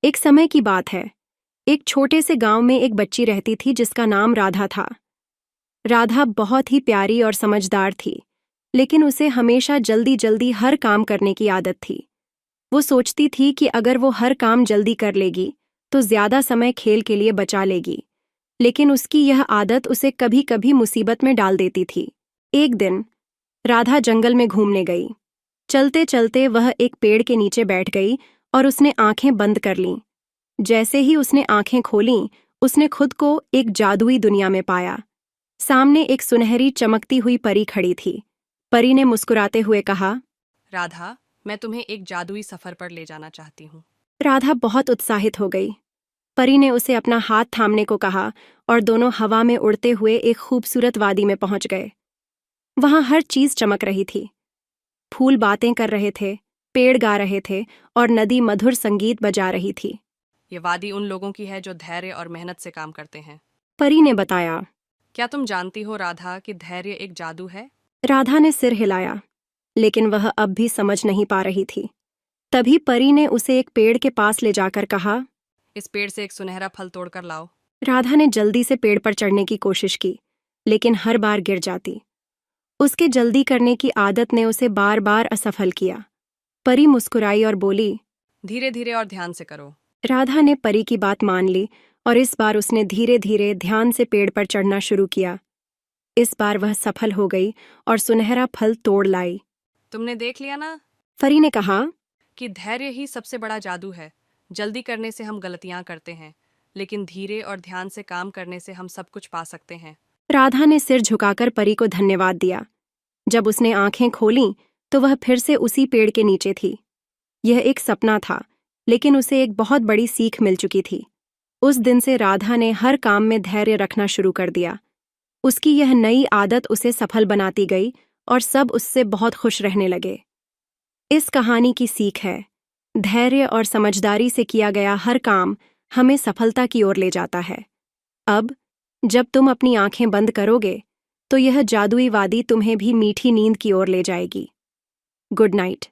एक समय की बात है। एक छोटे से गांव में एक बच्ची रहती थी जिसका नाम राधा था। राधा बहुत ही प्यारी और समझदार थी, लेकिन उसे हमेशा जल्दी जल्दी हर काम करने की आदत थी। वो सोचती थी कि अगर वो हर काम जल्दी कर लेगी तो ज्यादा समय खेल के लिए बचा लेगी, लेकिन उसकी यह आदत उसे कभी कभी मुसीबत में डाल देती थी। एक दिन राधा जंगल में घूमने गई। चलते चलते वह एक पेड़ के नीचे बैठ गई और उसने आंखें बंद कर लीं। जैसे ही उसने आंखें खोलीं, उसने खुद को एक जादुई दुनिया में पाया। सामने एक सुनहरी चमकती हुई परी खड़ी थी। परी ने मुस्कुराते हुए कहा, राधा, मैं तुम्हें एक जादुई सफर पर ले जाना चाहती हूँ। राधा बहुत उत्साहित हो गई। परी ने उसे अपना हाथ थामने को कहा और दोनों हवा में उड़ते हुए एक खूबसूरत वादी में पहुंच गए। वहां हर चीज चमक रही थी। फूल बातें कर रहे थे, पेड़ गा रहे थे और नदी मधुर संगीत बजा रही थी। ये वादी उन लोगों की है जो धैर्य और मेहनत से काम करते हैं। परी ने बताया। क्या तुम जानती हो राधा कि धैर्य एक जादू है? राधा ने सिर हिलाया, लेकिन वह अब भी समझ नहीं पा रही थी। तभी परी ने उसे एक पेड़ के पास ले जाकर कहा। इस पेड़ से एक सुनहरा फल तोड़कर लाओ। राधा ने जल्दी से पेड़ पर चढ़ने की कोशिश की, लेकिन हर बार गिर जाती। उसके जल्दी करने की आदत ने उसे बार बार असफल किया। परी मुस्कुराई और बोली। धीरे धीरे और ध्यान से करो। राधा ने परी की बात मान ली और इस बार उसने धीरे धीरे ध्यान से पेड़ पर चढ़ना शुरू किया। इस बार वह सफल हो गई और सुनहरा फल तोड़ लाई। तुमने देख लिया ना परी ने कहा। कि धैर्य ही सबसे बड़ा जादू है। जल्दी करने से हम गलतियां करते हैं, लेकिन धीरे और ध्यान से काम करने से हम सब कुछ पा सकते हैं। राधा ने सिर झुकाकर परी को धन्यवाद दिया। जब उसने आंखें खोलीं तो वह फिर से उसी पेड़ के नीचे थी। यह एक सपना था, लेकिन उसे एक बहुत बड़ी सीख मिल चुकी थी। उस दिन से राधा ने हर काम में धैर्य रखना शुरू कर दिया। उसकी यह नई आदत उसे सफल बनाती गई और सब उससे बहुत खुश रहने लगे। इस कहानी की सीख है, धैर्य और समझदारी से किया गया हर काम हमें सफलता की ओर ले जाता है। अब जब तुम अपनी आंखें बंद करोगे तो यह जादुई वादी तुम्हें भी मीठी नींद की ओर ले जाएगी। Good night.